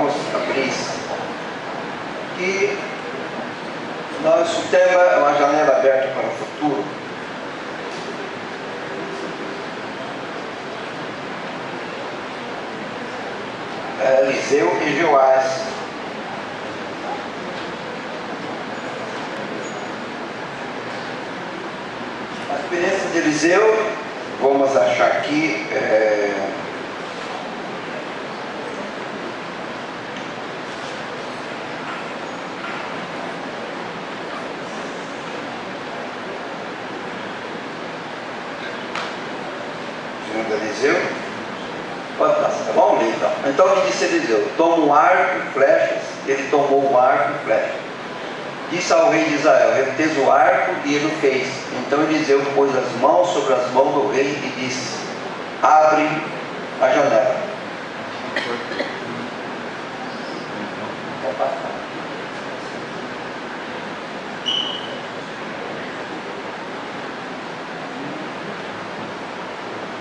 irmãos abris. E nosso tema é uma janela aberta para o futuro. Eliseu e Joás. A experiência de Eliseu, vamos achar aqui, Eliseu, vamos ler então. Então me disse Eliseu: toma um arco e flechas. Ele tomou um arco e flechas. Disse ao rei de Israel: retes o arco, e ele o fez. Então Eliseu pôs as mãos sobre as mãos do rei e disse: abre a janela.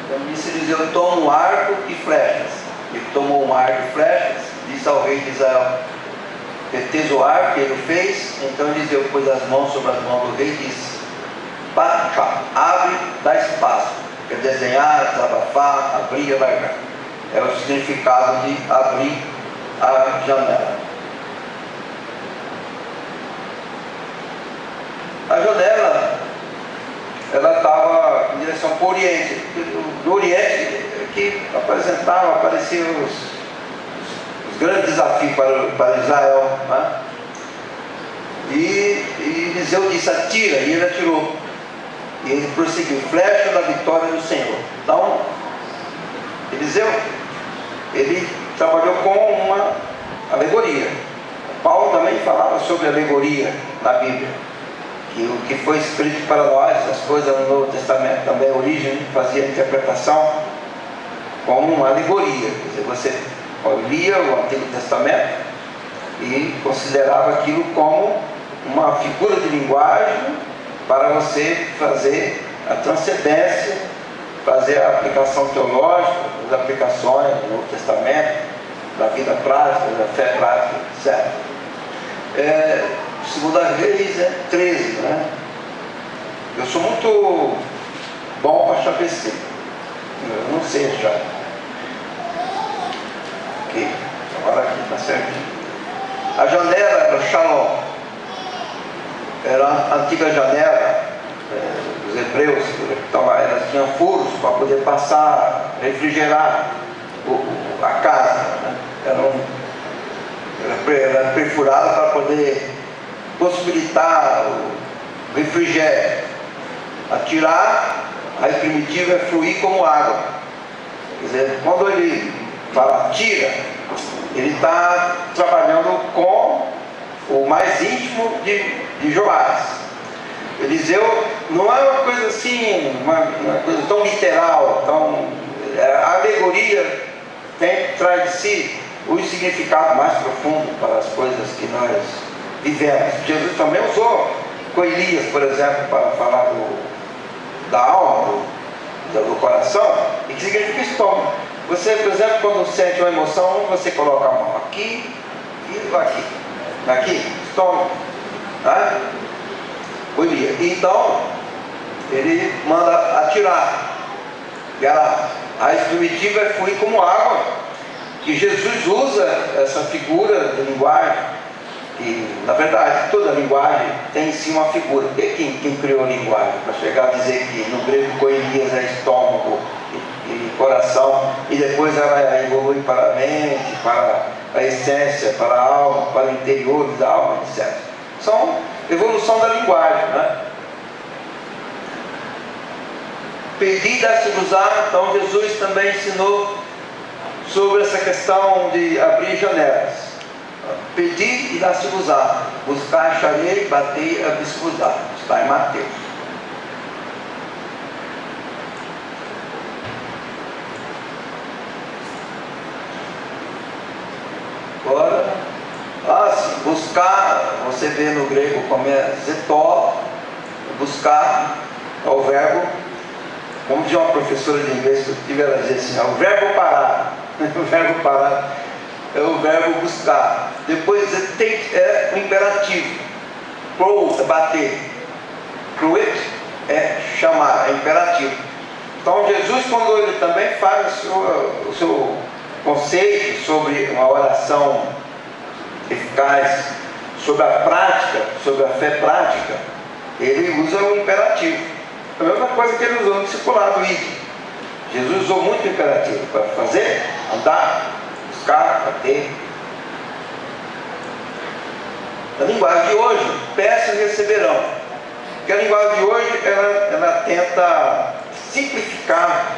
Então disse Eliseu: toma um arco e flechas. Ele tomou um arco e flechas. Disse ao rei de Israel: retes o arco, e ele o fez. Então Eliseu pôs as mãos sobre as mãos do rei e disse: abre, dá espaço. Quer desenhar, desabafar, abrir e alargar. É o significado de abrir a janela. A janela, ela estava em direção para o Oriente. Do Oriente que apareciam os grandes desafios para Israel, né? E Eliseu disse: atira, e ele atirou. E ele prosseguiu: flecha da vitória do Senhor. Então, Eliseu, ele trabalhou com uma alegoria. Paulo também falava sobre alegoria na Bíblia. Que o que foi escrito para nós, as coisas no Novo Testamento também, a origem fazia a interpretação como uma alegoria. Quer dizer, você lia o Antigo Testamento e considerava aquilo como uma figura de linguagem para você fazer a transcendência, fazer a aplicação teológica, as aplicações do Novo Testamento, da vida prática, da fé prática, etc. Segunda Reis 13, né? Eu sou muito bom para chavecer. Eu não sei achar. Ok, agora aqui está certinho. A janela era Shalom. Era a antiga janela dos hebreus. Então, elas tinham furos para poder passar, refrigerar a casa, né? Era perfurada para poder possibilitar o refrigério. Atirar, a primitiva é fluir como água. Quer dizer, quando ele fala tira, ele está trabalhando com o mais íntimo de Joás. Eliseu não é uma coisa assim, uma coisa tão literal, a alegoria traz de si o significado mais profundo para as coisas que nós vivemos. Jesus também usou com Elias, por exemplo, para falar da alma, do coração, e que significa estômago. Você, por exemplo, quando sente uma emoção, você coloca a mão aqui e aqui, estômago, né? Então, ele manda atirar. A primitiva é fluir como água, que Jesus usa essa figura de linguagem, e na verdade toda linguagem tem em si uma figura. E quem criou a linguagem? Para chegar a dizer que no grego coelias é estômago e coração, e depois ela evolui para a mente, para a essência, para a alma, para o interior da alma, etc. São evolução da linguagem, né? Pedir, dar-se usar. Então Jesus também ensinou sobre essa questão de abrir janelas. Pedir e dar-se usar. Buscar, acharei, bater, abrir-se-usar. Está em Mateus. Agora, buscar, você vê no grego como é zetó, buscar é o verbo, como diz uma professora de inglês que eu tive, ela dizia assim, é o verbo parar. O verbo parar é o verbo buscar. Depois é o imperativo. Pro é bater. Cruit é chamar, é imperativo. Então Jesus, quando ele também faz o seu conceito sobre uma oração eficaz, sobre a prática, sobre a fé prática, ele usa o imperativo. A mesma coisa que ele usou no discipulado, ide. Jesus usou muito o imperativo para fazer, andar, buscar, bater. A linguagem de hoje, peçam e receberão. Porque a linguagem de hoje, ela tenta simplificar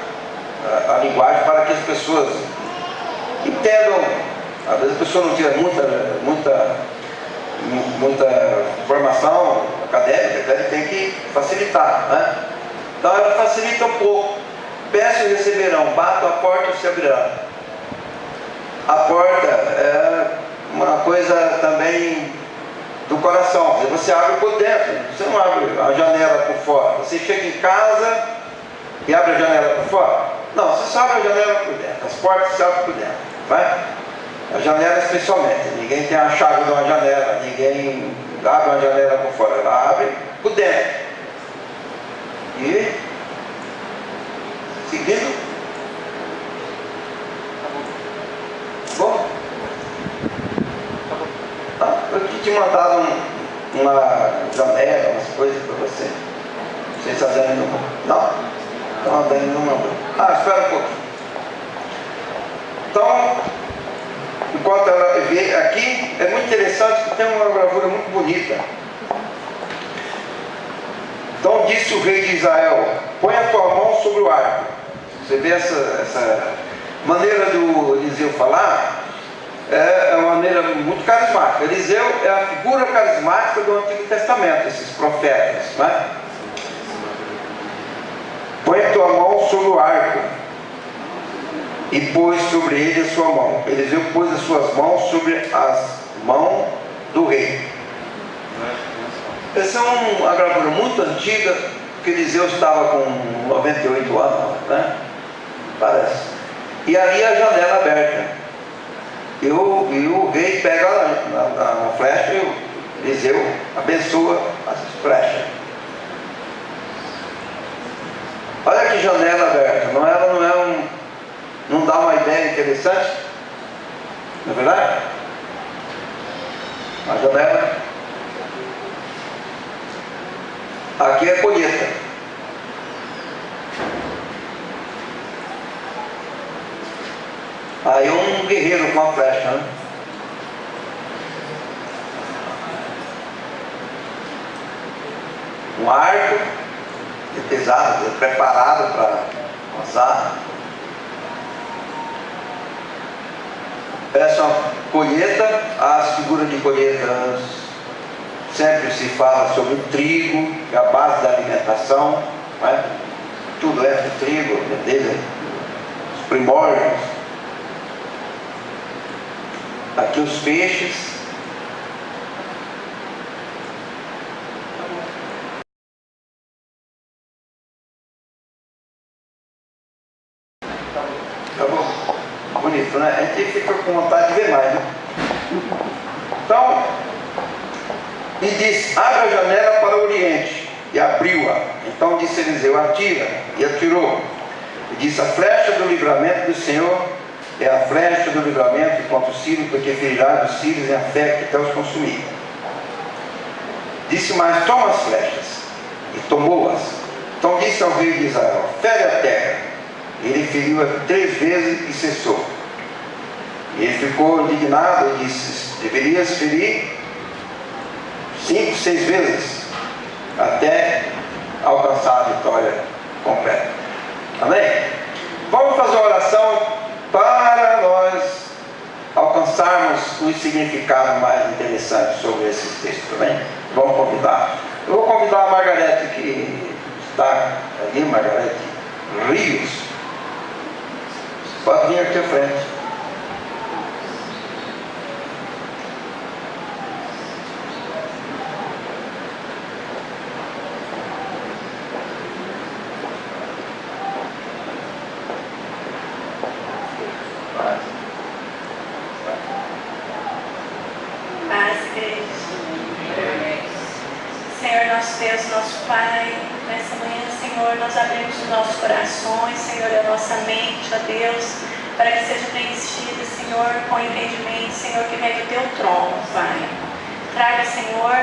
a linguagem para que as pessoas entendam. Às vezes a pessoa não tira muita formação acadêmica, então ele tem que facilitar, né? Então ela facilita um pouco. Peçam e receberão, batam a porta e se abrirá. A porta é uma coisa também do coração. Você abre por dentro, você não abre a janela por fora. Você chega em casa e abre a janela por fora? Não, você só abre a janela por dentro. As portas se abrem por dentro, né? A janela especialmente. Ninguém tem a chave de uma janela, ninguém abre uma janela por fora. Ela abre por dentro. E seguindo. Bom? Eu tinha mandado uma janela, umas coisas para você. Vocês fazendo nenhuma? Não? Então a Dani não mandou. Espera um pouquinho. Então, enquanto ela vê aqui, é muito interessante que tem uma gravura muito bonita. Então disse o rei de Israel: põe a tua mão sobre o arco. Você vê essa maneira do Eliseu falar, é uma maneira muito carismática. Eliseu é a figura carismática do Antigo Testamento, esses profetas, né? Põe a tua mão sobre o arco, e pôs sobre ele a sua mão. Eliseu pôs as suas mãos sobre as mãos do rei. Essa é uma gravura muito antiga, que Eliseu estava com 98 anos, né? Parece. E ali a janela aberta. E o rei pega a flecha e o Eliseu abençoa as flechas. Olha que janela aberta. Não dá uma ideia interessante? Não é verdade? A janela. Aqui é colheita. Aí um guerreiro com a flecha, né? Um arco pesado, preparado para lançar. Essa colheita, as figuras de colheita sempre se fala sobre o trigo, que é a base da alimentação, né? Tudo é do trigo, dele, os primórdios. Aqui os peixes. Tá bom? Bonito, né? A gente fica com vontade de ver mais, né? Então, e disse: abre a janela para o oriente, e abriu-a. Então disse Eliseu: atira, e atirou. E disse: a flecha do livramento do Senhor é a flecha do livramento contra os sírios, porque ferirá dos sírios em a fé até os consumir. Disse mais: toma as flechas, e tomou-as. Então disse ao rei de Israel: fere a terra. Ele feriu-a 3 vezes e cessou. E ele ficou indignado e disse: deverias ferir 5, 6 vezes até alcançar a vitória completa. Amém? Vamos fazer uma oração para nós alcançarmos um significado mais interessante sobre esses textos, também. Vamos convidar. Eu vou convidar a Margarete, que está ali, Margarete Rios. Pode vir aqui à frente. Deus, nosso Pai, nessa manhã, Senhor, nós abrimos os nossos corações, Senhor, a nossa mente, ó Deus, para que seja preenchida, Senhor, com entendimento, Senhor, que vem do Teu trono, Pai. Traga, Senhor,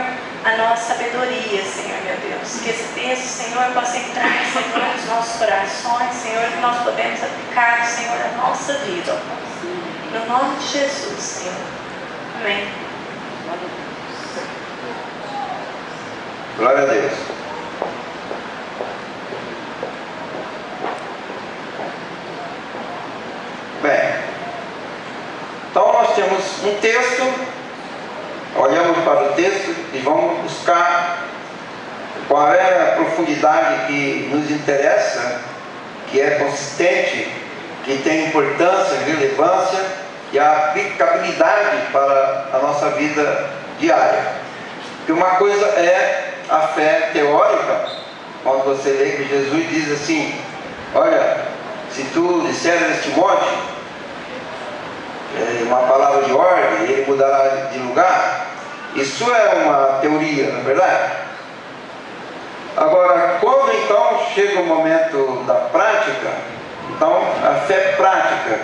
a nossa sabedoria, Senhor, meu Deus. Que esse texto, Senhor, possa entrar, Senhor, nos nossos corações, Senhor, que nós podemos aplicar, Senhor, a nossa vida. No nome de Jesus, Senhor. Amém. Glória a Deus. Bem, então nós temos um texto, olhamos para o texto e vamos buscar qual é a profundidade que nos interessa, que é consistente, que tem importância, relevância e a aplicabilidade para a nossa vida diária. Porque uma coisa é a fé teórica, quando você lê que Jesus diz assim: olha, se tu disseres este monte, uma palavra de ordem, ele mudará de lugar. Isso é uma teoria, não é verdade? Agora, quando então chega o momento da prática, então a fé prática,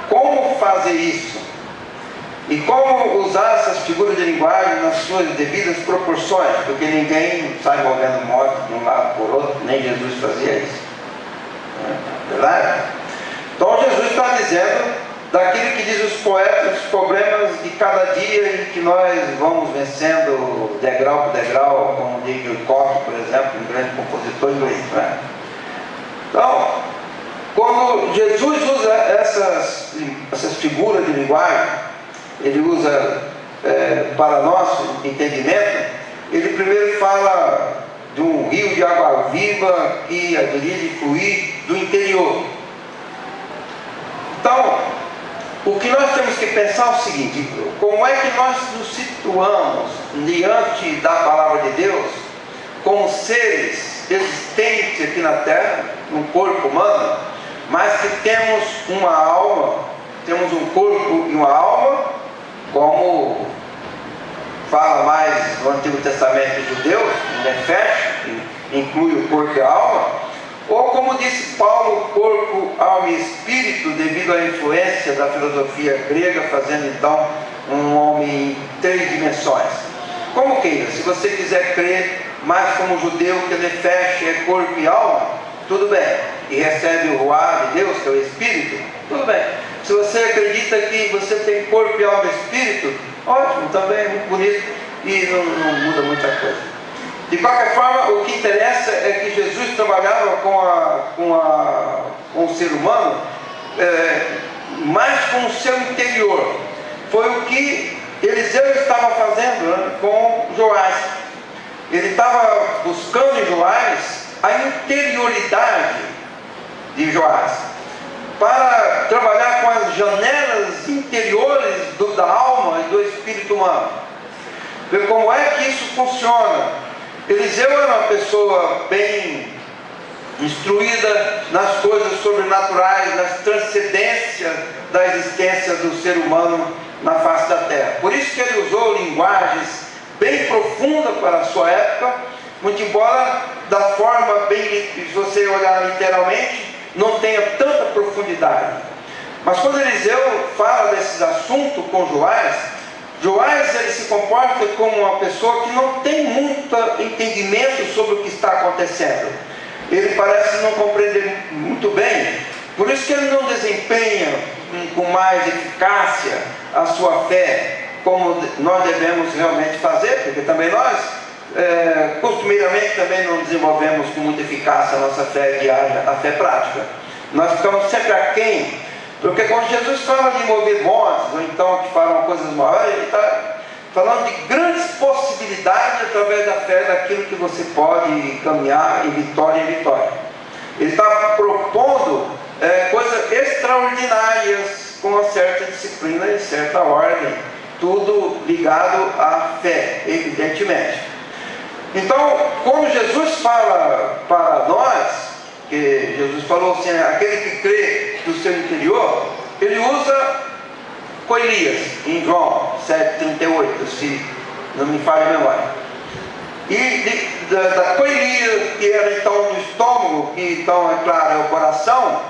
como fazer isso? E como usar essas figuras de linguagem nas suas devidas proporções? Porque ninguém sai movendo moto de um lado por outro, nem Jesus fazia isso. Não é verdade? Então Jesus está dizendo daquilo que diz os poetas, os problemas de cada dia em que nós vamos vencendo degrau por degrau, como diz Gil Koch, por exemplo, um grande compositor inglês. Né? Então, quando Jesus usa essas figuras de linguagem, ele usa para nosso entendimento, ele primeiro fala de um rio de água viva que haveria de fluir do interior. Então, o que nós temos que pensar é o seguinte: como é que nós nos situamos diante da palavra de Deus como seres existentes aqui na Terra, num corpo humano, mas que temos uma alma, temos um corpo e uma alma, como fala mais no Antigo Testamento judeu, em Nefesh, que inclui o corpo e a alma, ou como disse Paulo, corpo, alma e espírito, devido à influência da filosofia grega, fazendo então um homem em 3 dimensões. Como queira, se você quiser crer mais como judeu, que Nefesh é corpo e alma, tudo bem, e recebe o Ruá de Deus, que é o Espírito, tudo bem. Se você acredita que você tem corpo e alma e espírito, ótimo, também é muito bonito e não muda muita coisa. De qualquer forma, o que interessa é que Jesus trabalhava com o ser humano, mais com o seu interior. Foi o que Eliseu estava fazendo, né, com Joás. Ele estava buscando em Joás a interioridade de Joás, para trabalhar com as janelas interiores da alma e do espírito humano. Ver como é que isso funciona. Eliseu era uma pessoa bem instruída nas coisas sobrenaturais, nas transcendências da existência do ser humano na face da terra. Por isso que ele usou linguagens bem profundas para a sua época, muito embora da forma bem, se você olhar literalmente, não tenha tanta profundidade. Mas quando Eliseu fala desses assuntos com Joás ele se comporta como uma pessoa que não tem muito entendimento sobre o que está acontecendo. Ele parece não compreender muito bem, por isso que ele não desempenha com mais eficácia a sua fé, como nós devemos realmente fazer, porque também nós costumeiramente também não desenvolvemos com muita eficácia a nossa fé diária, a fé prática. Nós ficamos sempre aquém, porque quando Jesus fala de mover montes, ou então que falam coisas maiores, ele está falando de grandes possibilidades através da fé, daquilo que você pode caminhar em vitória em vitória. Ele está propondo coisas extraordinárias, com uma certa disciplina e certa ordem, tudo ligado à fé, evidentemente. Então, quando Jesus fala para nós, que Jesus falou assim, aquele que crê do seu interior, ele usa com Elias, em João 7,38, se não me falha a memória. da coilia, que era então no estômago, que então, é claro, é o coração,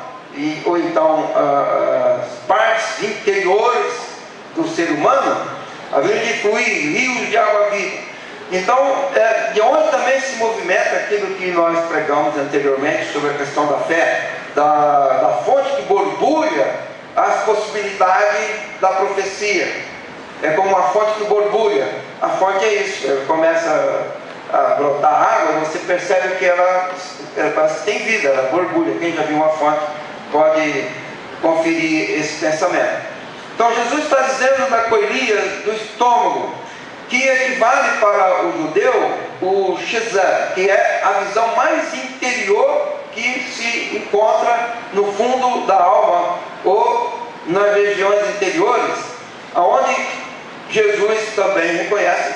ou então as partes interiores do ser humano, havia de fluir rios de água viva. Então, de onde também se movimenta aquilo que nós pregamos anteriormente sobre a questão da fé, da fonte que borbulha as possibilidades da profecia. É como uma fonte que borbulha. A fonte é isso, ela começa a brotar água, você percebe que ela parece que tem vida, ela borbulha. Quem já viu uma fonte pode conferir esse pensamento. Então Jesus está dizendo da coilia do estômago, que equivale para o judeu o Shizan, que é a visão mais interior que se encontra no fundo da alma ou nas regiões interiores, aonde Jesus também reconhece,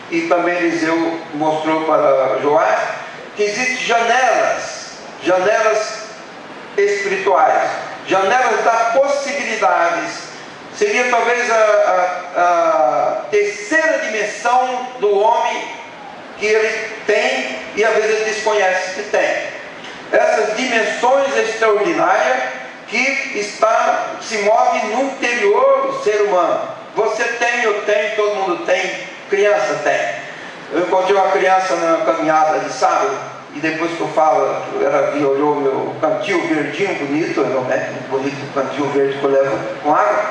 e também Eliseu mostrou para Joás, que existem janelas espirituais, janelas das possibilidades. Seria talvez a terceira dimensão do homem que ele tem e às vezes ele desconhece que tem. Essas dimensões extraordinárias que se move no interior do ser humano. Você tem, eu tenho, todo mundo tem, criança tem. Eu encontrei uma criança na caminhada de sábado, e depois que eu falo, ela olhou meu cantil verdinho, bonito, bonito cantil verde que eu levo com água,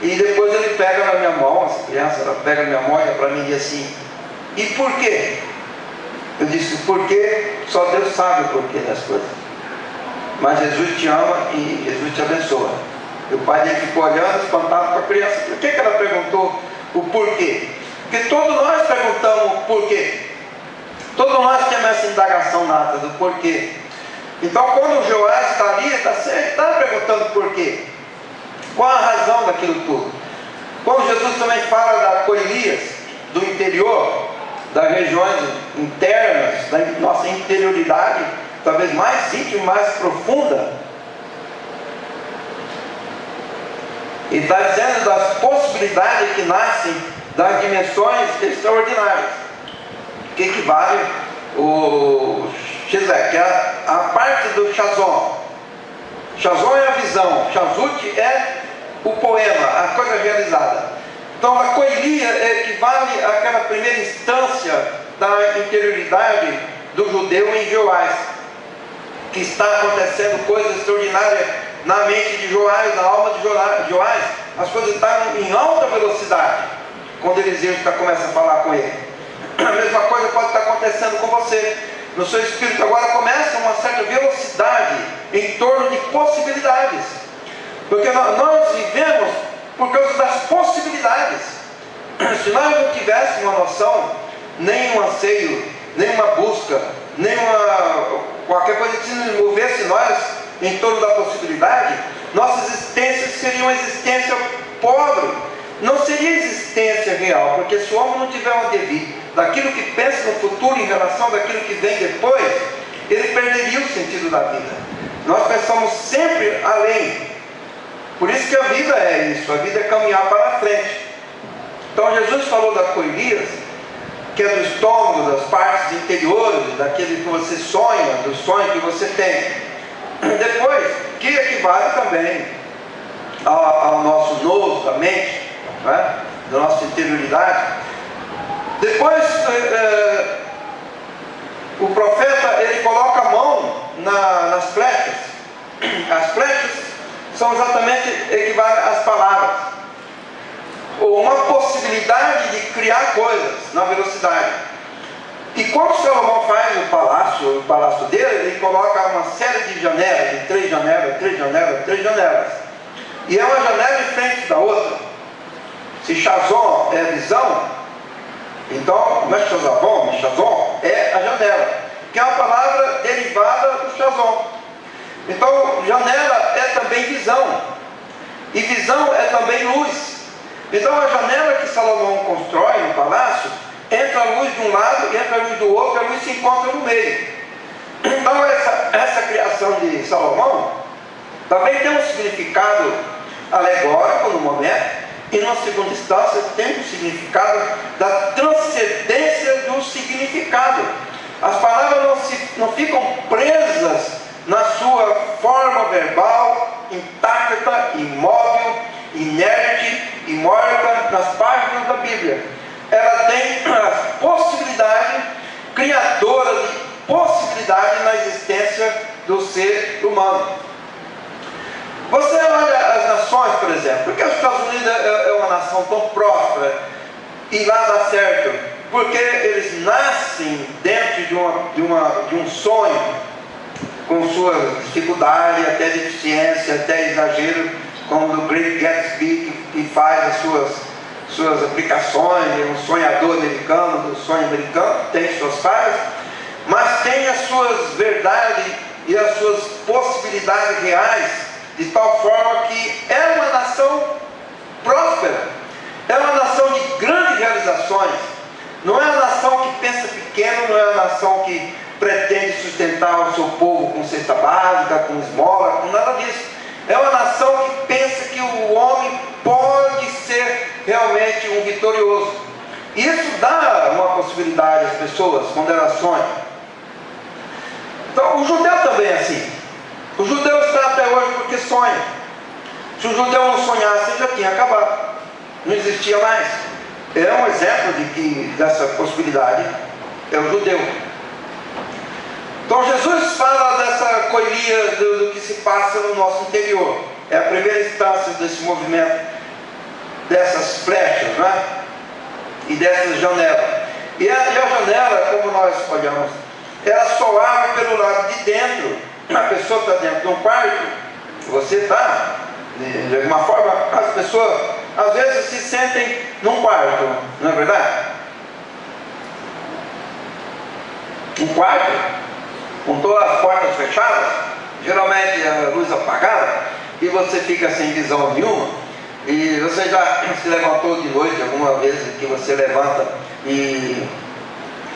e depois ele pega na minha mão, essa criança, ela pega na minha mão e olha para mim e diz assim: e por quê? Eu disse: porque só Deus sabe o porquê das coisas. Mas Jesus te ama e Jesus te abençoa. E o pai dele ficou olhando, espantado com a criança. Por que ela perguntou o porquê? Porque todos nós perguntamos o porquê. Todos nós temos essa indagação nata do porquê. Então, quando o Joás está ali, ele está perguntando porquê. Qual a razão daquilo tudo? Quando Jesus também fala da coilias do interior, das regiões internas, da nossa interioridade, talvez mais íntima, mais profunda, e está dizendo das possibilidades que nascem das dimensões extraordinárias, que equivale o Shizek, que é a parte do Shazon. Shazon é a visão, Shazut é o poema, a coisa realizada. Então a coilia equivale àquela primeira instância da interioridade do judeu em Joás, que está acontecendo coisas extraordinárias na mente de Joás, na alma de Joás. As coisas estão em alta velocidade quando Eliseu começa a falar com ele. A mesma coisa pode estar acontecendo com você. No seu espírito agora começa uma certa velocidade em torno de possibilidades, porque nós vivemos por causa das possibilidades. Se nós não tivéssemos uma noção, nem um anseio, nem uma busca, nem qualquer coisa que se nos movesse nós em torno da possibilidade, nossa existência seria uma existência pobre, não seria existência real, porque se o homem não tiver um devido daquilo que pensa no futuro em relação daquilo que vem depois, ele perderia o sentido da vida. Nós pensamos sempre além. Por isso que a vida é isso, a vida é caminhar para a frente. Então Jesus falou da coilias, que é do estômago, das partes interiores, daquele que você sonha, do sonho que você tem. Depois, que equivale também ao nosso novo, da mente, né? Da nossa interioridade. Depois, o profeta, ele coloca a mão nas flechas. As flechas são exatamente equivalentes às palavras, ou uma possibilidade de criar coisas na velocidade. E quando Salomão faz o palácio dele, ele coloca uma série de janelas, de 3 janelas, 3 janelas, 3 janelas, e é uma janela em frente da outra. Se Shazon é a visão, então Meshazon é a janela, que é uma palavra derivada do Shazon. Então janela é também visão, e visão é também luz. Então a janela que Salomão constrói no palácio, entra a luz de um lado e entra a luz do outro, e a luz se encontra no meio. Então essa criação de Salomão também tem um significado alegórico no momento, e na segunda instância tem o significado da transcendência do significado. As palavras não ficam presas na sua forma verbal, intacta, imóvel, inerte e morta nas páginas da Bíblia. Ela tem a possibilidade criadora de possibilidade na existência do ser humano. Você olha as nações, por exemplo, por que os Estados Unidos é uma nação tão próspera e lá dá certo? Porque eles nascem dentro de um sonho, com suas dificuldades, até deficiência, até exagero, como do Great Gatsby, que faz as suas aplicações, um sonhador americano, do sonho americano, tem suas falhas, mas tem as suas verdades e as suas possibilidades reais, de tal forma que é uma nação próspera, é uma nação de grandes realizações. Não é uma nação que pensa pequeno, não é uma nação que pretende sustentar o seu povo com cesta básica, com esmola, com nada disso. É uma nação que pensa que o homem pode ser realmente um vitorioso. Isso dá uma possibilidade às pessoas quando elas sonham. Então, o judeu também é assim. O judeu está até hoje porque sonha. Se o judeu não sonhasse, ele já tinha acabado. Não existia mais. É um exemplo dessa possibilidade é o judeu. Então Jesus fala dessa coilia do que se passa no nosso interior. É a primeira instância desse movimento, dessas flechas, né? E dessas janelas. E a janela, como nós olhamos, ela só abre pelo lado de dentro. A pessoa está dentro de um quarto, você está, de alguma forma, as pessoas às vezes se sentem num quarto, não é verdade? Um quarto, com todas as portas fechadas, geralmente a luz apagada, e você fica sem visão nenhuma. E você já se levantou de noite alguma vez que você levanta e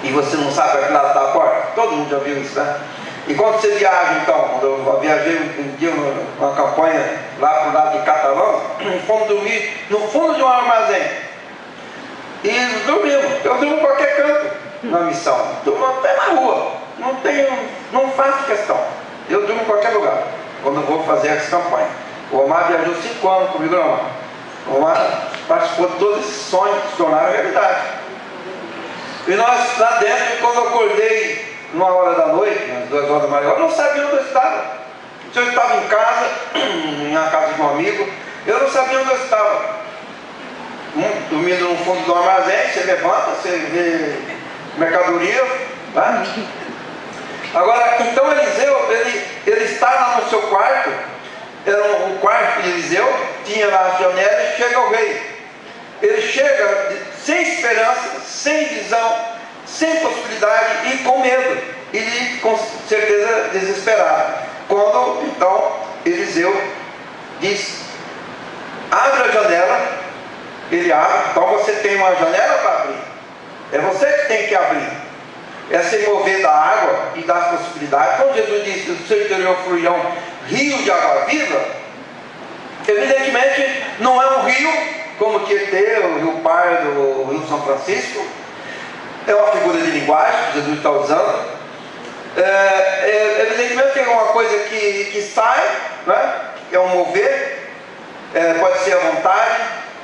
você não sabe para que lado está a porta? Todo mundo já viu isso, né? E quando você viaja, então, quando eu viajei um dia numa campanha lá para o lado de Catalão, fomos dormir no fundo de um armazém. E dormimos. Eu durmo em qualquer canto na missão. Durmo até na rua. Não faço questão. Eu durmo em qualquer lugar quando eu vou fazer essa campanha. O Omar viajou 5 anos comigo, não, Omar. O Omar participou de todos esses sonhos que se tornaram realidade. E nós lá dentro, quando eu acordei numa hora da noite, às 2 horas da manhã, eu não sabia onde eu estava. Se eu estava em casa, na casa de um amigo, eu não sabia onde eu estava. Dormindo no fundo do armazém, você levanta, você vê mercadoria, tá? Agora, então Eliseu, ele está lá no seu quarto, era um quarto de Eliseu, tinha lá as janelas, chega o rei. Ele chega sem esperança, sem visão, sem possibilidade e com medo, e com certeza desesperado. Quando então Eliseu diz: abre a janela, ele abre. Então você tem uma janela para abrir, é você que tem que abrir, é se mover da água e das possibilidades. Quando Jesus disse: do seu interior fluirão rio de água viva, evidentemente não é um rio como o Tietê, o Rio Pardo, o Rio São Francisco. É uma figura de linguagem que Jesus está usando. Evidentemente que é uma coisa que sai, né? É um mover, pode ser a vontade,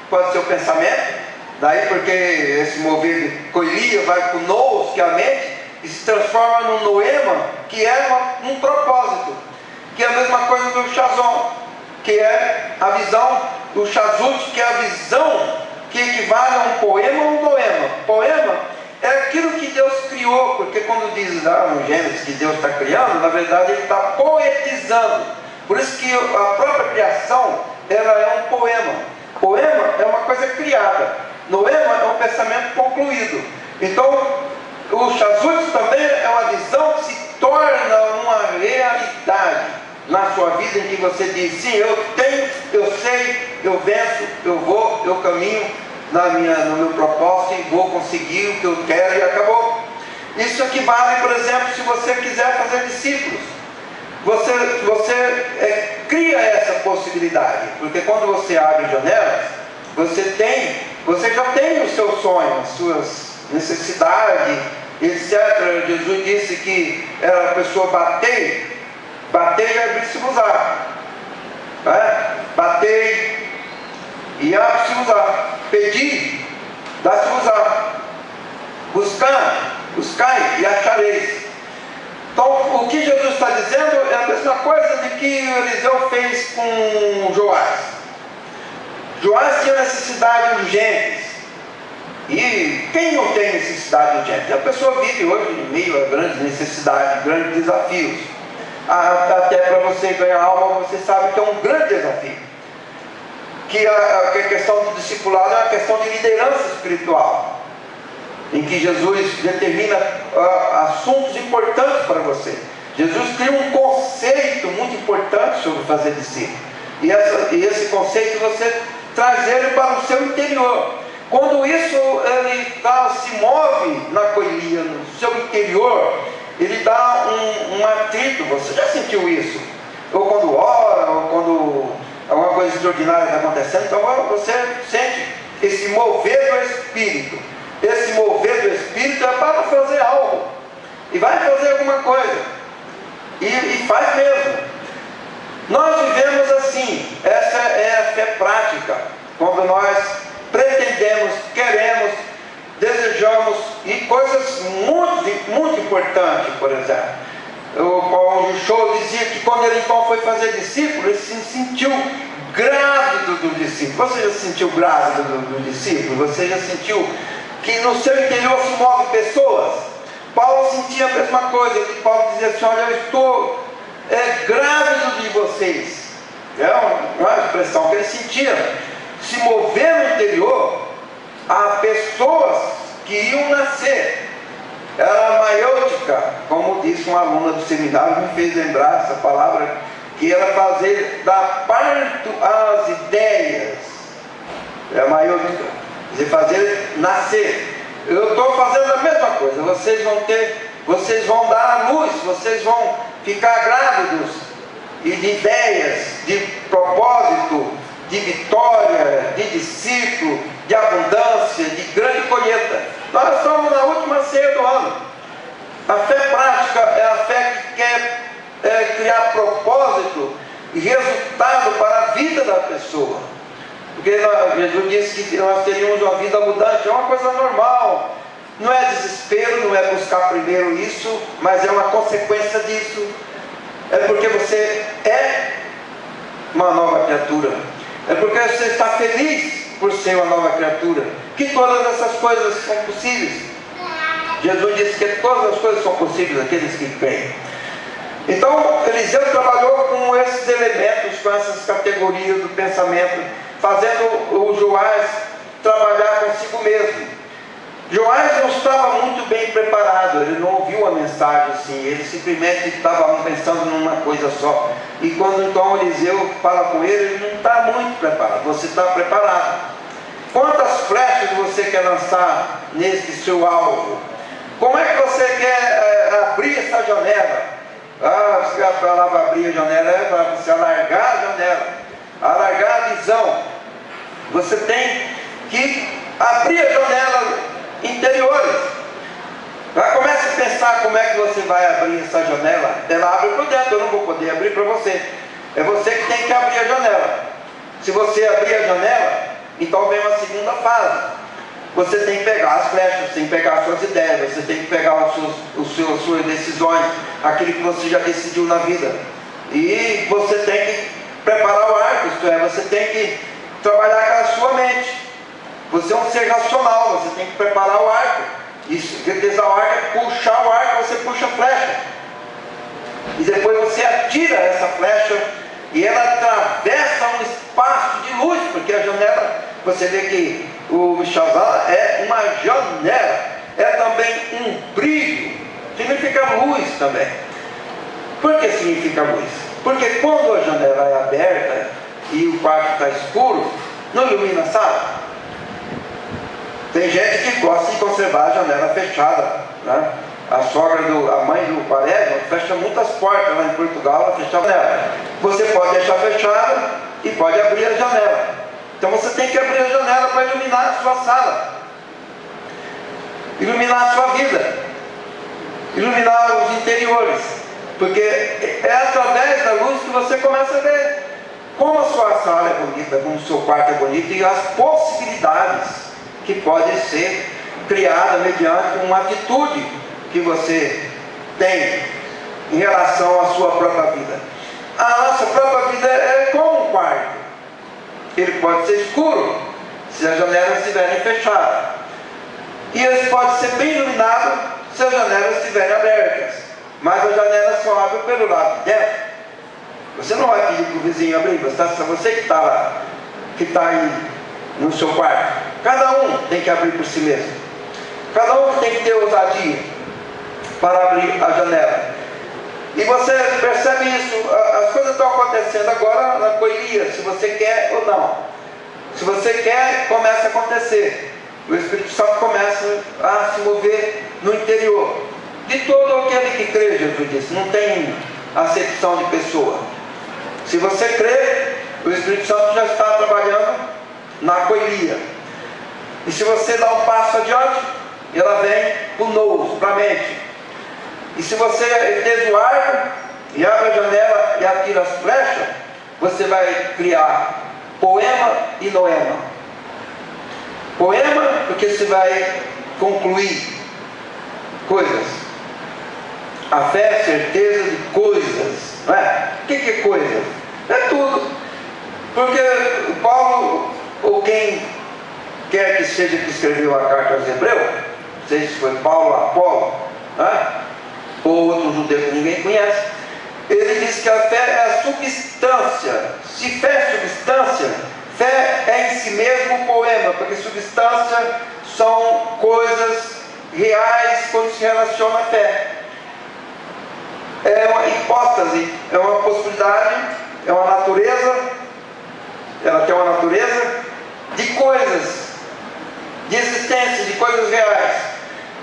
pode ser o pensamento. Daí porque esse mover de coilia vai para o nous, que é a mente, e se transforma no noema, que é um propósito, que é a mesma coisa do chazon, que é a visão, o chazut, que é a visão que equivale a um poema ou um noema. Poema é aquilo que Deus criou, porque quando diz lá no Gênesis que Deus está criando, na verdade Ele está poetizando. Por isso que a própria criação, ela é um poema. Poema é uma coisa criada. Noema é um pensamento concluído. Então, o chazut também é uma visão que se torna uma realidade na sua vida, em que você diz: sim, eu tenho, eu sei, eu venço, eu vou, eu caminho no meu propósito e vou conseguir o que eu quero, e acabou. Isso equivale, por exemplo, se você quiser fazer discípulos, você cria essa possibilidade, porque quando você abre janelas, você já tem o seu sonho, as suas necessidades, etc. Jesus disse que era a pessoa bater e abrir-se-vos-á, né? Bater e abrir-se-vos-á, pedir, dá-se-vos-á, buscai e achareis. Então, o que Jesus está dizendo é a mesma coisa de que Eliseu fez com Joás. Joás tinha necessidades urgentes. E quem não tem necessidade urgente? A pessoa vive hoje em meio a grandes necessidades, grandes desafios. Até para você ganhar alma, você sabe que é um grande desafio. Que a questão do discipulado é uma questão de liderança espiritual, em que Jesus determina assuntos importantes para você. Jesus cria um conceito muito importante sobre fazer discípulo. E esse conceito você traz ele para o seu interior. Quando isso ele se move na coelhinha, no seu interior, ele dá um atrito. Você já sentiu isso? Ou quando ora, ou quando alguma coisa extraordinária está acontecendo, então você sente esse mover do Espírito. Esse mover do Espírito é para fazer algo. E vai fazer alguma coisa. E faz mesmo. Nós vivemos assim. Essa é a fé prática. Quando nós pretendemos, queremos, desejamos, e coisas muito, muito importantes, por exemplo. O Paulo Show dizia que quando ele então foi fazer discípulo, ele se sentiu grávido do discípulo. Você já se sentiu grávido do discípulo? Você já sentiu que no seu interior se movem pessoas? Paulo sentia a mesma coisa. Paulo dizia assim: olha, eu estou grávido de vocês. É uma expressão que ele sentia. Se mover no interior a pessoas que iam nascer. Era maiêutica, como disse uma aluna do seminário, me fez lembrar essa palavra, que era fazer dar parto às ideias. É maiêutica, quer dizer, fazer nascer. Eu estou fazendo a mesma coisa. Vocês vão dar à luz, vocês vão ficar grávidos e de ideias, de propósito, de vitória, de discípulo, de abundância, de grande colheita. Nós estamos na última ceia do ano. A fé prática é a fé que quer criar propósito e resultado para a vida da pessoa. Porque Jesus disse que nós teríamos uma vida abundante. É uma coisa normal. Não é desespero, não é buscar primeiro isso, mas é uma consequência disso. É porque você é uma nova criatura. É porque você está feliz por ser uma nova criatura, que todas essas coisas são possíveis. Jesus disse que todas as coisas são possíveis àqueles que creem. Então, Eliseu trabalhou com esses elementos, com essas categorias do pensamento, fazendo o Joás trabalhar consigo mesmo. Joás não estava muito bem preparado, ele não ouviu a mensagem assim, ele simplesmente estava pensando numa coisa só. E quando então Eliseu fala com ele não está muito preparado. Você está preparado? Quantas flechas você quer lançar nesse seu alvo? Como é que você quer abrir essa janela? A palavra abrir a janela é para você alargar a janela, alargar a visão. Você tem que abrir a janela interiores. Comece a pensar como é que você vai abrir essa janela. Ela abre por dentro, eu não vou poder abrir para você. É você que tem que abrir a janela. Se você abrir a janela, então vem uma segunda fase. Você tem que pegar as flechas, você tem que pegar as suas ideias, você tem que pegar as suas decisões, aquilo que você já decidiu na vida. E você tem que preparar o arco, isto é, você tem que trabalhar com a sua mente. Você é um ser racional, você tem que preparar o arco. Isso, detesar o arco é puxar o arco, você puxa a flecha. E depois você atira essa flecha e ela atravessa um espaço de luz, porque a janela, você vê que o Mishazá é uma janela, é também um brilho, significa luz também. Por que significa luz? Porque quando a janela é aberta e o quarto está escuro, não ilumina a sala. Tem gente que gosta de conservar a janela fechada, né? A mãe do Quaresma fecha muitas portas lá em Portugal, ela fecha a janela. Você pode deixar fechada e pode abrir a janela. Então você tem que abrir a janela para iluminar a sua sala, iluminar a sua vida, iluminar os interiores, porque é através da luz que você começa a ver como a sua sala é bonita, como o seu quarto é bonito e as possibilidades que podem ser criadas mediante uma atitude que você tem em relação à sua própria vida. A nossa própria vida é como um quarto. Ele pode ser escuro se as janelas estiverem fechadas, e ele pode ser bem iluminado se as janelas estiverem abertas, mas a janela só abre pelo lado de dentro. Você não vai pedir para o vizinho abrir, você que está lá, que está aí no seu quarto. Cada um tem que abrir por si mesmo, cada um tem que ter ousadia para abrir a janela. E você percebe isso, as coisas estão acontecendo agora na coelha, se você quer ou não. Se você quer, começa a acontecer. O Espírito Santo começa a se mover no interior de todo aquele que crê. Jesus disse, não tem acepção de pessoa. Se você crê, o Espírito Santo já está trabalhando na coelha. E se você dá um passo adiante, ela vem para o novo, para a mente. E se você teve o arco e abre a janela e atira as flechas, você vai criar poema e noema. Poema, porque você vai concluir coisas. A fé é certeza de coisas, não é? O que é coisa? É tudo. Porque Paulo, ou quem quer que seja que escreveu a carta aos Hebreus, não sei se foi Paulo ou Apolo, não é? Ou outro judeu que ninguém conhece, ele diz que a fé é a substância. Se fé é substância, fé é em si mesmo um poema, porque substância são coisas reais quando se relaciona à fé. É uma hipótese, é uma possibilidade, é uma natureza, ela tem uma natureza de coisas, de existência, de coisas reais.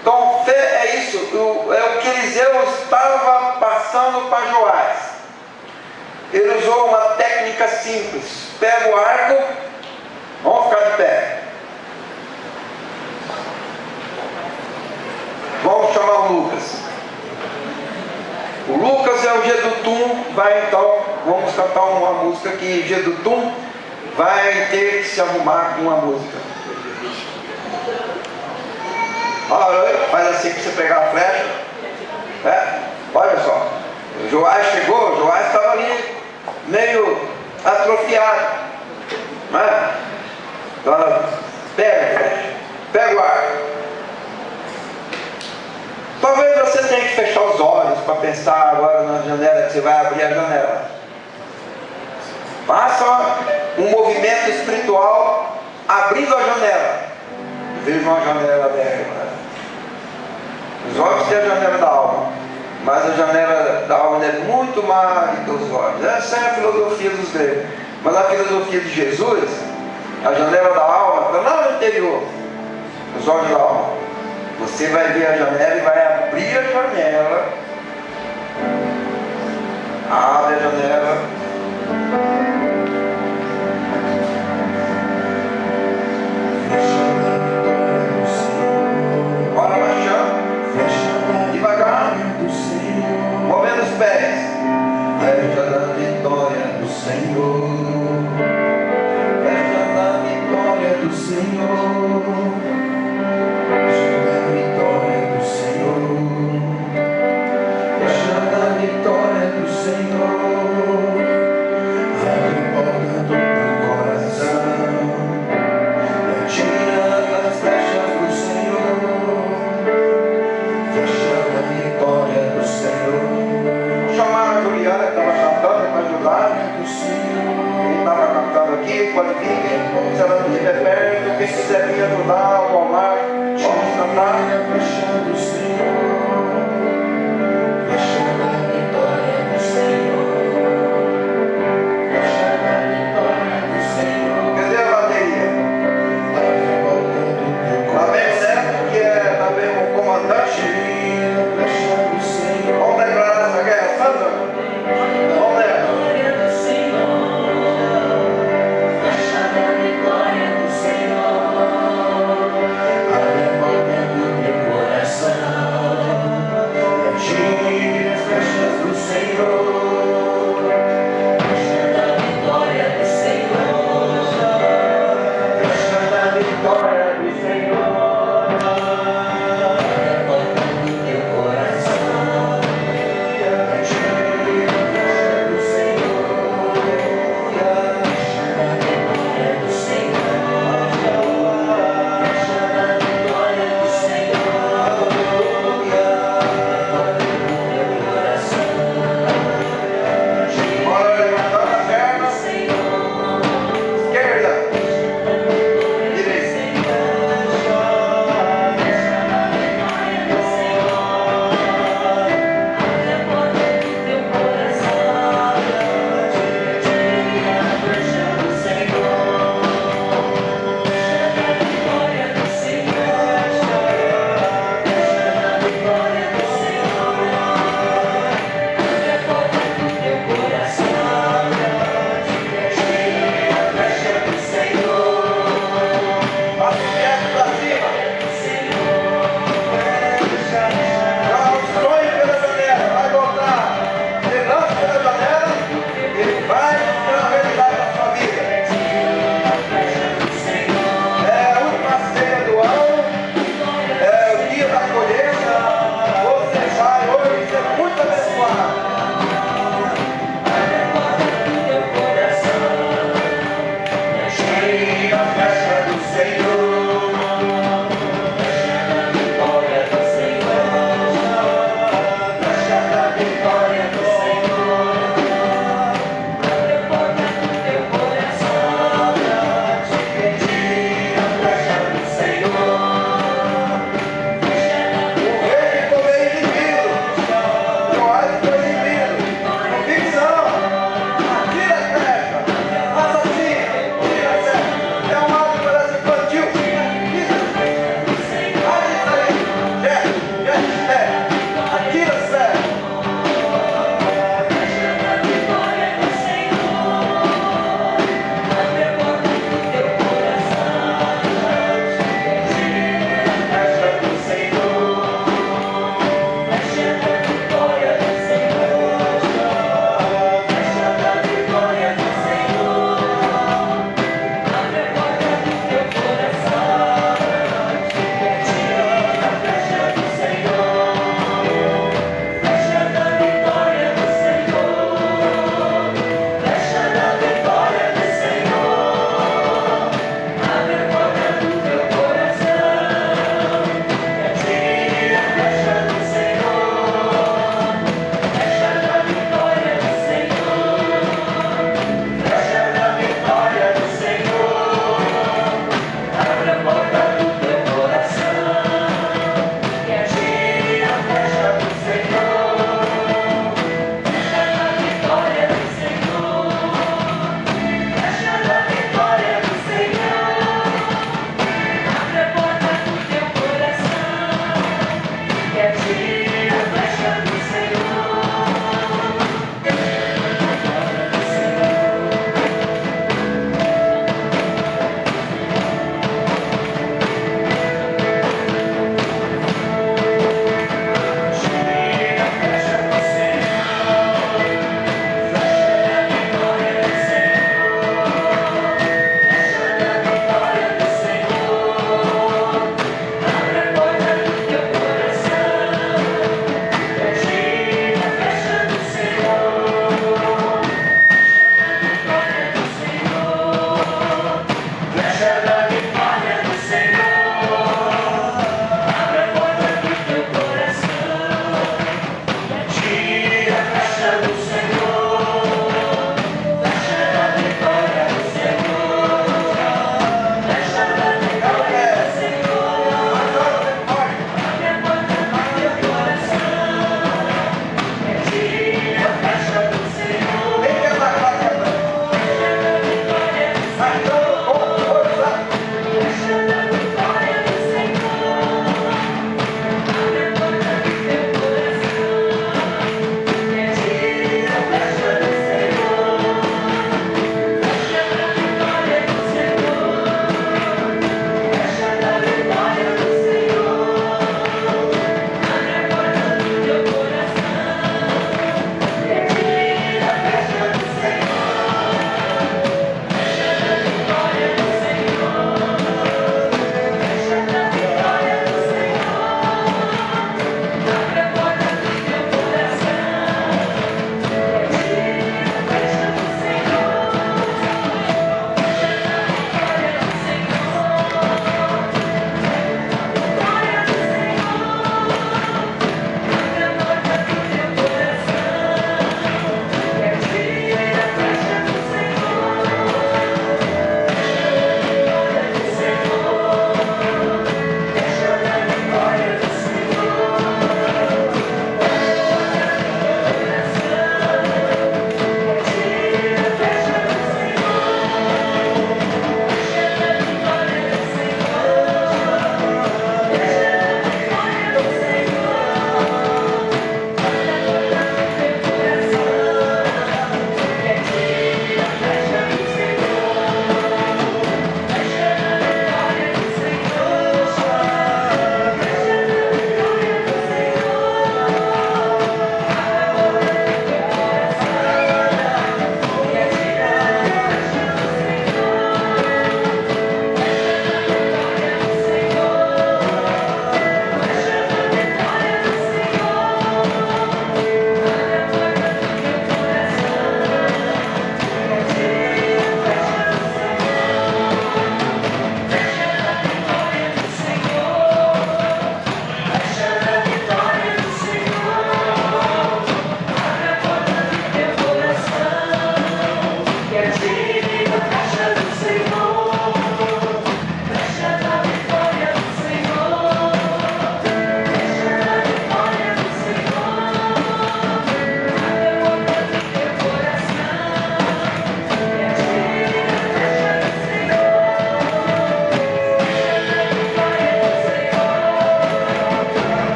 Então, fé é isso, é o que Eliseu estava passando para Joás. Ele usou uma técnica simples. Pega o arco, vamos ficar de pé. Vamos chamar o Lucas. O Lucas é o Gedutum, vai então, vamos cantar uma música que Gedutum vai ter que se arrumar com uma música. Faz assim para você pegar a flecha. Olha só, o Joás chegou, o Joás estava ali meio atrofiado, né? Então, pega a flecha, pega o arco. Talvez você tenha que fechar os olhos para pensar agora na janela, que você vai abrir a janela. Faça um movimento espiritual abrindo a janela. Veja uma janela aberta. Os olhos têm a janela da alma, mas a janela da alma é muito mais do que os olhos. Essa é a filosofia dos gregos. Mas a filosofia de Jesus, a janela da alma está lá no interior, os olhos da alma. Você vai ver a janela e vai abrir a janela. Abre a janela. Bora baixando. Devagar. Movendo os pés. Veja a vitória do Senhor. Veja a vitória do Senhor. Veja a vitória do Senhor. Veja a vitória do Senhor. Abre a porta do teu coração. Tira as flechas do Senhor. Veja a vitória do Senhor. Chamaram a Juliana que estava cantando para ajudar. Quem estava cantando aqui pode vir. Se ela não estiver perto, quem quiser vir ajudar, o Omar, vamos cantar. Veja do Senhor. Veja a vitória do Senhor. Veja a vitória do Senhor. Cadê a bateria? Está bem, certo? Que é também um comandante. Vamos declarar essa guerra santa? Vamos nessa.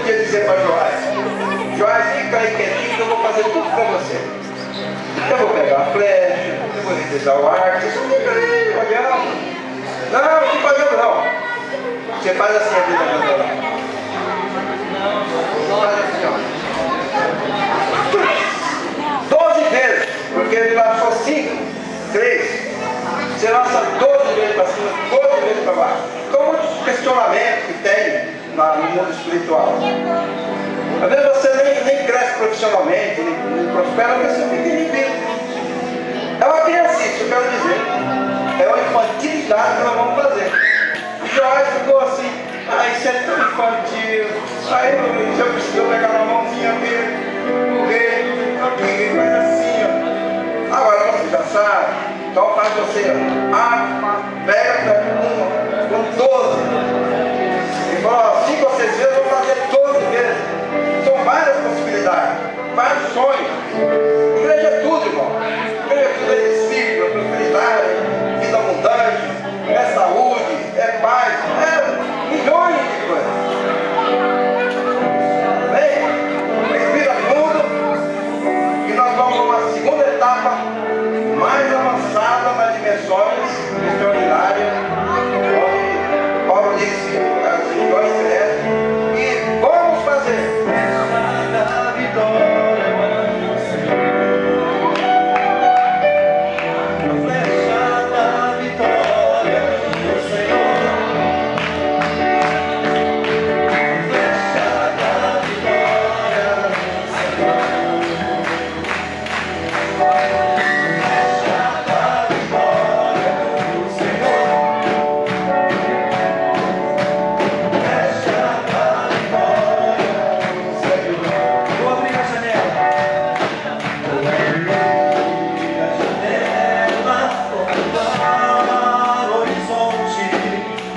podia dizer para Joás: Joás, fica aí quietinho que eu vou fazer tudo para você. Eu vou pegar a flecha, eu vou realizar o arco, você só fica aí olhando. Não, não fazendo não. Você faz assim a vida natural. Faz assim, ó. 12 vezes, porque ele lançou 5, 3. Você lança 12 vezes para cima, 12 vezes para baixo. Então, muitos questionamentos que tem no mundo espiritual. Às vezes você nem cresce profissionalmente, nem prospera, porque você fica inibido. É uma criancice, eu quero dizer. É uma infantilidade que nós vamos fazer. E Joás ficou assim: ah, isso é tão infantil. Aí eu preciso pegar na mãozinha dele, o rei, ele faz assim, ó. Agora você já sabe, então faz você, ó. Pega com 12. E fala: 5 ou 6 vezes, eu vou fazer 12 vezes. São várias possibilidades, vários sonhos. Igreja é tudo, irmão. Igreja é tudo, é discípulo, é prosperidade, vida abundante, é saúde, é paz, é milhões de coisas. Bem, respira fundo e nós vamos a uma segunda etapa mais avançada nas dimensões extraordinárias, onde Paulo disse as regiões celestes, e vamos fazer.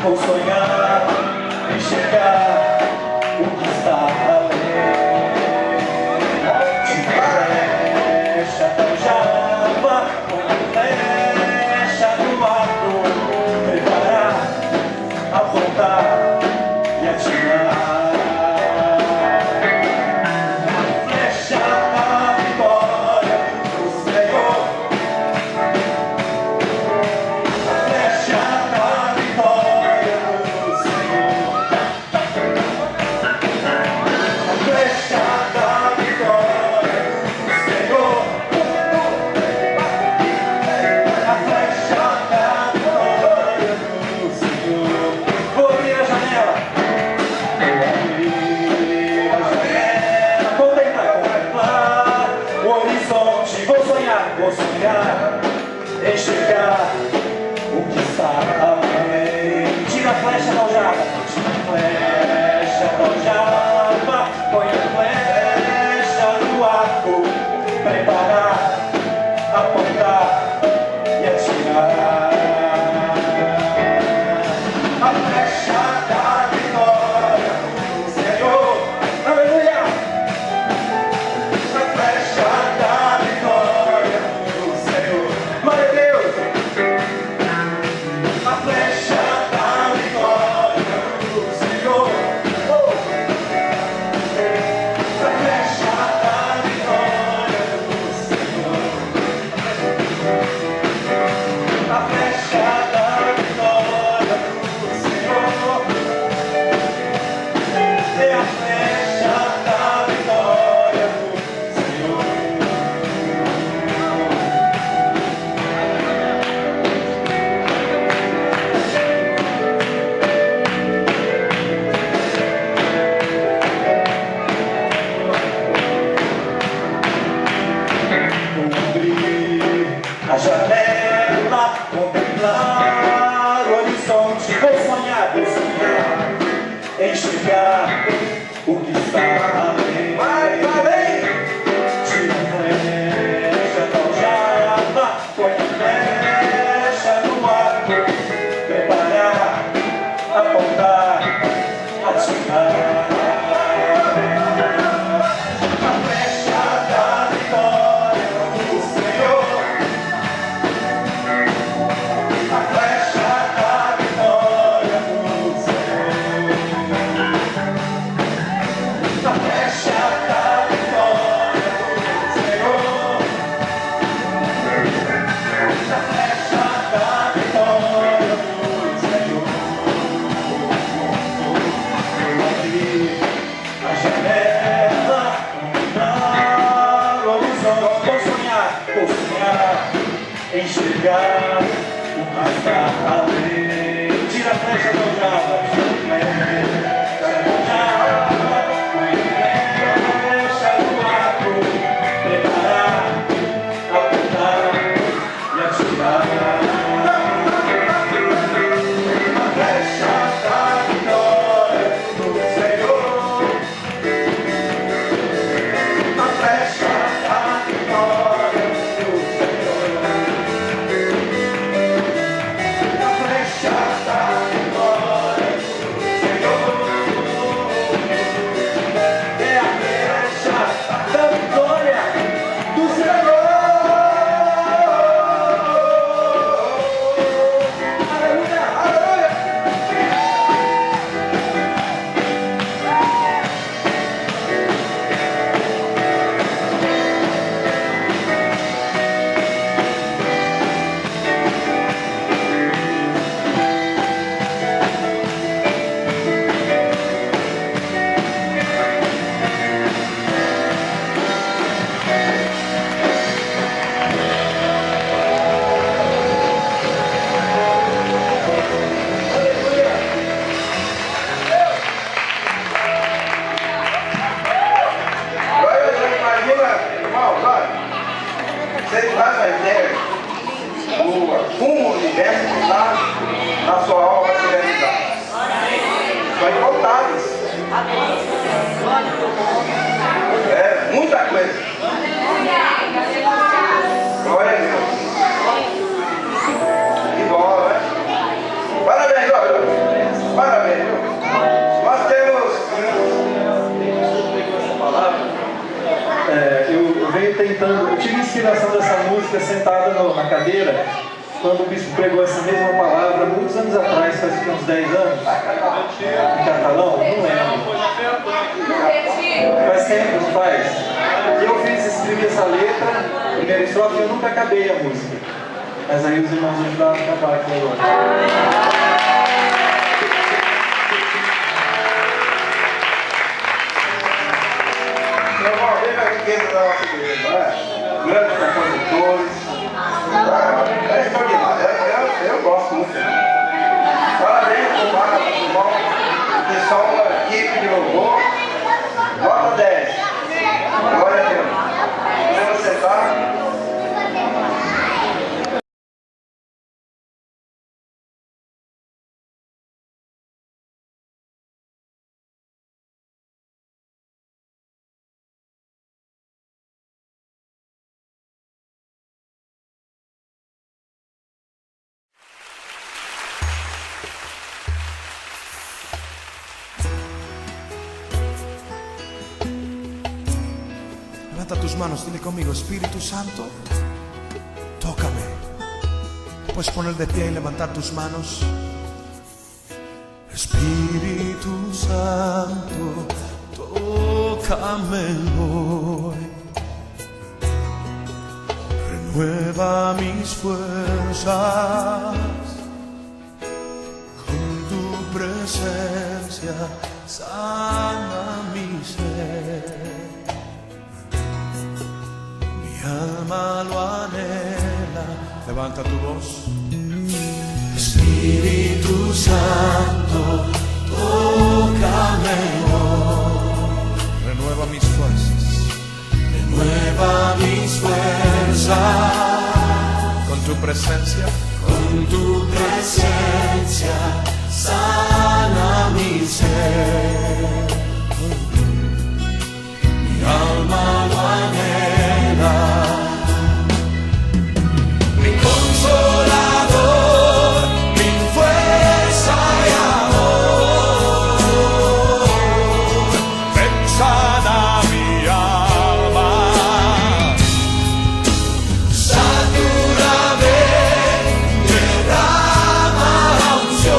Vou sonhar, enxergar o que está além. De flecha aljava, com flecha no arco, preparar, apontar e atirar. Flecha da vitória do Senhor. Flecha da vitória do Senhor. Flecha da vitória do Senhor. A flecha da vitória do Senhor. Vou abrir a janela. Vou abrir a janela. Contemplar o horizonte. Vou sonhar, enxergar o que está além. Tira a flecha da aljava, tira a flecha da aljava, põe a flecha no arco, preparar, apontar e atirar. A flecha da vitória do Senhor. Aleluia! A flecha da vitória do Senhor. Glória a Deus! A flecha da vitória do Senhor. A flecha da vitória do Senhor. A flecha da vitória do Senhor. É a flecha da vitória do Senhor. Abrir a janela, contemplar o horizonte. Vou sonhar, enxergar o que está além. Mais além! Tira a flecha da aljava, põe a flecha no arco, preparar, apontar, atirar. A flecha da vitória do Senhor. A flecha da vitória do Senhor. chegar o mais pra além. Tira a flecha da aljava, flecha do arco, preparar, apontar e atirar. A flecha da vitória do Senhor. A flecha da vitória do Senhor. A flecha da vitória do Senhor. É a flecha da vitória do Senhor. Aleluia, aleluia. Agora você imagina, irmão, olha, vocês fazem uma ideia do rumo do universo que está na sua alma se realizar. São incontáveis. É muita coisa. Glória a Deus. Que bom, né? Parabéns, olha. Parabéns, viu? Nós temos. Eu venho tentando, eu tive inspiração dessa música sentada na cadeira, quando o bispo pregou essa mesma palavra, muitos anos atrás, faz uns 10 anos, em catalão, não lembro. Faz tempo, não faz? E eu escrevi essa letra, primeira estrofe, e eu nunca acabei a música. Mas aí os irmãos ajudaram a acabar aqui agora. Meu irmão, veja a riqueza da nossa igreja, né? Grandes compositores. É extraordinário. Eu gosto muito. Parabéns para o Marcos, para o irmão, que são uma equipe de louvor. Nota 10. Glória a Deus. Podemos sentar. Levanta tus manos, dile conmigo, Espíritu Santo, tócame. Puedes poner de pie y levantar tus manos. Espíritu Santo, tócame hoy. Renueva mis fuerzas con tu presencia, sana mi ser. Mi alma lo anhela. Levanta tu voz. Espíritu Santo, tócame hoy. Renueva mis fuerzas. Renueva mis fuerzas. Con tu presencia. Con tu presencia. Sana mi ser. Mi alma lo anhela. Mi consolador, mi fuerza y amor, ven sana mi alma, satúrame, derrama unción,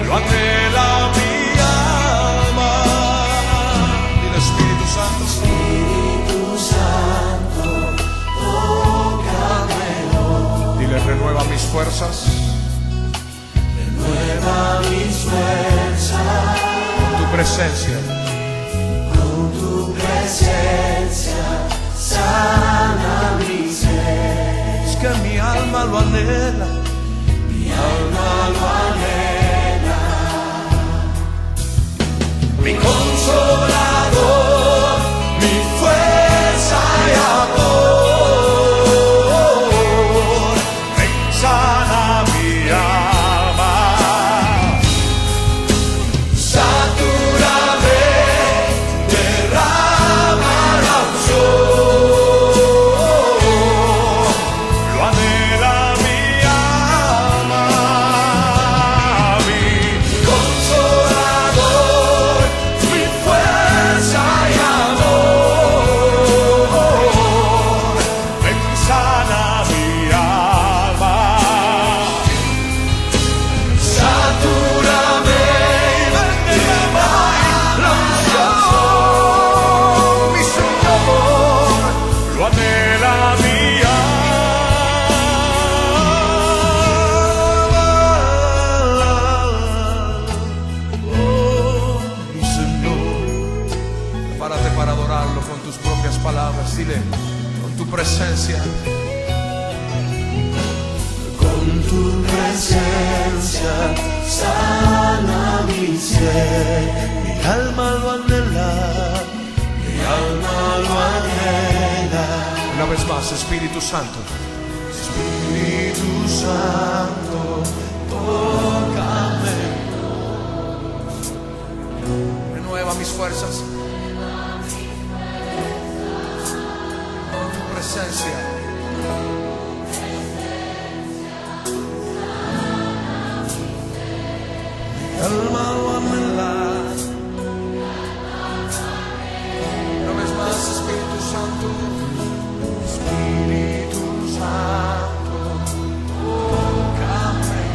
lo anhela mi alma. Dile Espíritu Santo, Espíritu Santo, tócame hoy. Dile renueva mis fuerzas. Renueva mis fuerzas. Con tu presencia. Con tu presencia sana mi Es que mi alma lo anhela, mi alma lo anhela. Mi consolador, mi fuerza y amor, ven sana mi alma. Satúrame, derrama la unción, lo anhela mi alma. Mi consolador, mi fuerza y amor, ven sana mi alma. Satúrame y ven derrama la unción, mi Señor, lo anhela mi alma. Oh, mi Señor, prepárate para adorarlo con tus propias palabras. Dile, con tu presencia. Con tu presencia sana mi ser, mi alma lo anhela, mi alma lo anhela. Una vez más, Espíritu Santo, Espíritu Santo, tócame, renueva mis fuerzas con tu presencia. Alma lo anhela. Una vez más, Espíritu Santo, Espíritu Santo, tócame,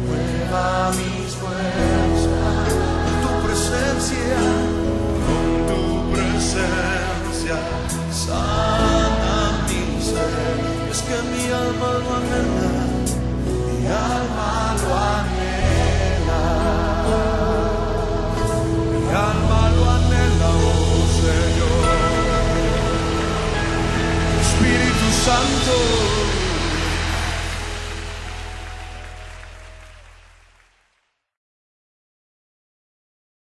mueva mis fuerzas con tu presencia, sana mi ser. Es que mi alma lo anhela, mi alma lo anhela, mi alma lo anhela, oh Señor. Espíritu Santo.